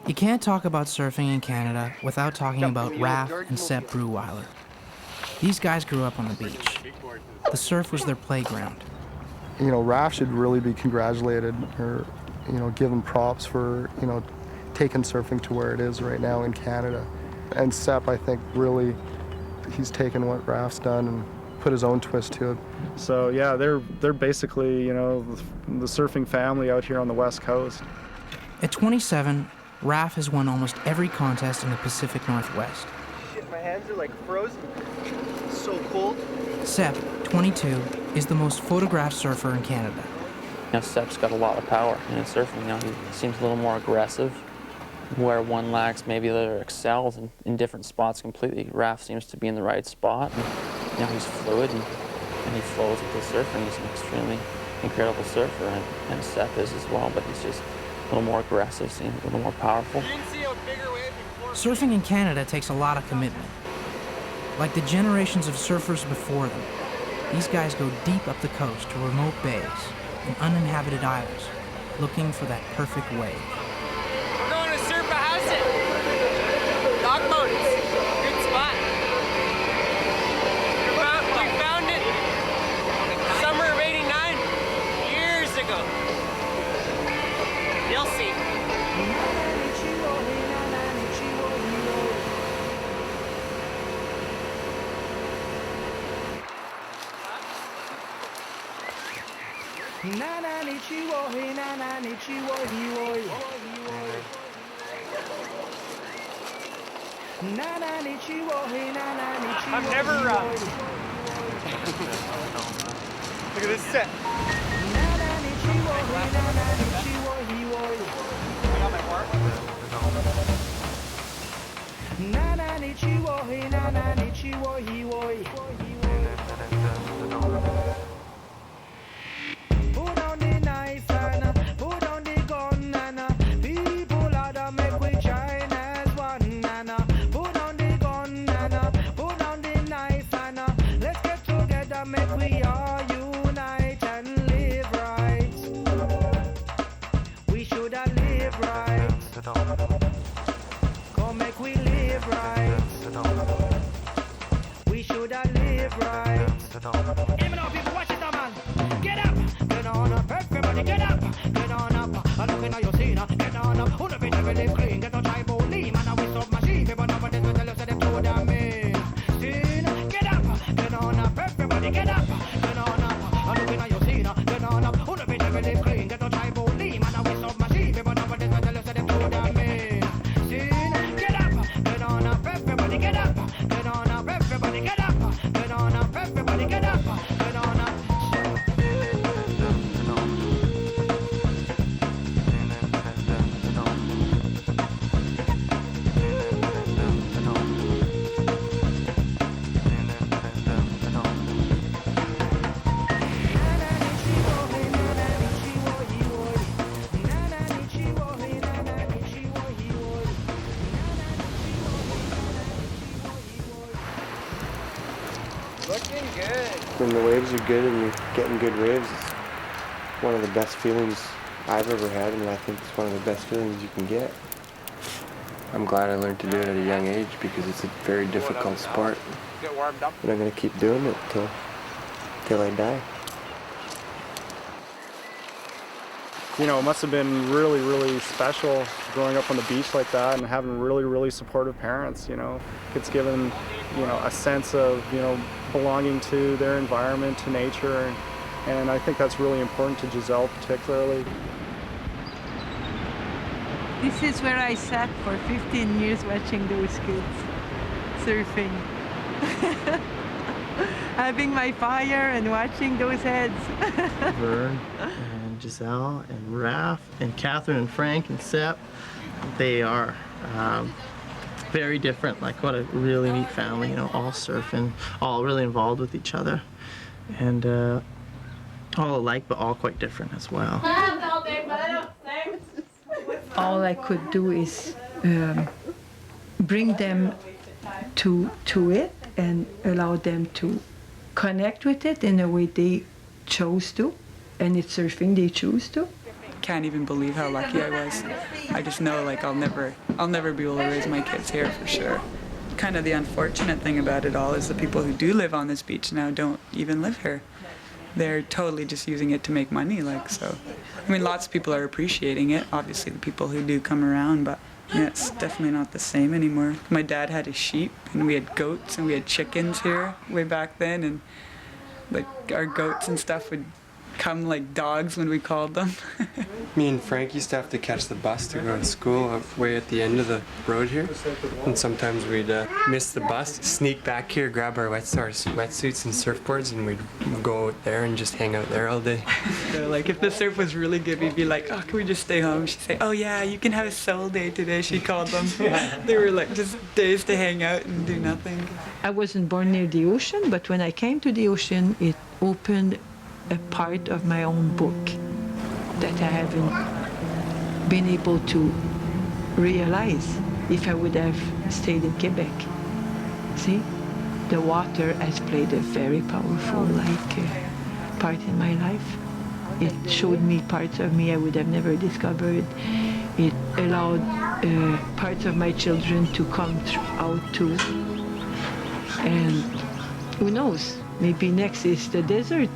You can't talk about surfing in Canada without talking about Raph and Sepp Bruhwiler. These guys grew up on the beach. The surf was their playground. You know, Raph should really be congratulated or, you know, given props for, you know, taking surfing to where it is right now in Canada. And Sepp, I think, really, he's taken what Raph's done and put his own twist to it. So yeah, they're basically, you know, the surfing family out here on the West Coast. At 27, Raph has won almost every contest in the Pacific Northwest. Shit, my hands are like frozen. It's so cold. Sepp, 22, is the most photographed surfer in Canada. You know, Sepp's got a lot of power in surfing. You know, he seems a little more aggressive. Where one lacks, maybe the other excels in different spots completely. Raph seems to be in the right spot. And, you know, he's fluid and he flows with the surfer. And he's an extremely incredible surfer, and Sepp is as well. But he's just a little more aggressive, seems a little more powerful. Surfing in Canada takes a lot of commitment. Like the generations of surfers before them, these guys go deep up the coast to remote bays and uninhabited islands, looking for that perfect wave. We're going to surf a house it. Dog boats. Good spot. We found it summer of '89, years ago. You'll see. I've never look at this set. Put on the knife and put on the gun and people are the make we join as one and put on the gun and put on the knife and let's get together, make we all unite and live right. We should have live right. Come make we live right. We should have live right. Even though people watch it, man. Get up, get on up, everybody get up, get on up. I look in your scene, get on up. Who the bit never live clean, get no try bully, man. I will stop machine, people nobody will tell us that they do that mean. Scene, get up, get on up, everybody get up, get on up. I look in your scene, get on up. Who the bit never live clean, get no try bully, man. I will stop machine, people nobody will tell us that they do that mean. Scene, get up, get on up, everybody get up, get on up, everybody get up, get on up, everybody get up, get on up. Looking good. When the waves are good and you're getting good waves, it's one of the best feelings I've ever had, and I think it's one of the best feelings you can get. I'm glad I learned to do it at a young age because it's a very difficult sport. Get warmed up. And I'm going to keep doing it till I die. You know, it must have been really, really special growing up on the beach like that and having really, really supportive parents, you know. It's given, you know, a sense of, you know, belonging to their environment, to nature, and I think that's really important to Gisele particularly. This is where I sat for 15 years watching those kids surfing. Having my fire and watching those heads. Verne and Gisele and Raph and Catherine and Frank and Sepp, they are very different. Like, what a really neat family, you know, all surfing, all really involved with each other, and all alike but all quite different as well. All I could do is bring them to it and allow them to connect with it in a way they chose to, and it's surfing they choose to. can't even believe how lucky I was. I just know like I'll never be able to raise my kids here for sure. Kind of the unfortunate thing about it all is the people who do live on this beach now don't even live here. They're totally just using it to make money, like, so. I mean, lots of people are appreciating it, obviously the people who do come around, but yeah, it's definitely not the same anymore. My dad had his sheep, and we had goats, and we had chickens here way back then, and like our goats and stuff would come like dogs when we called them. Me and Frank used to have to catch the bus to go to school way at the end of the road here. And sometimes we'd miss the bus, sneak back here, grab our wetsuits and surfboards, and we'd go out there and just hang out there all day. So, like if the surf was really good, we'd be like, oh, can we just stay home? She'd say, oh yeah, you can have a soul day today, she called them. They were like just days to hang out and do nothing. I wasn't born near the ocean, but when I came to the ocean, it opened a part of my own book that I haven't been able to realize if I would have stayed in Quebec. See, the water has played a very powerful part in my life. It showed me parts of me I would have never discovered. It allowed parts of my children to come out too. And who knows, maybe next is the desert.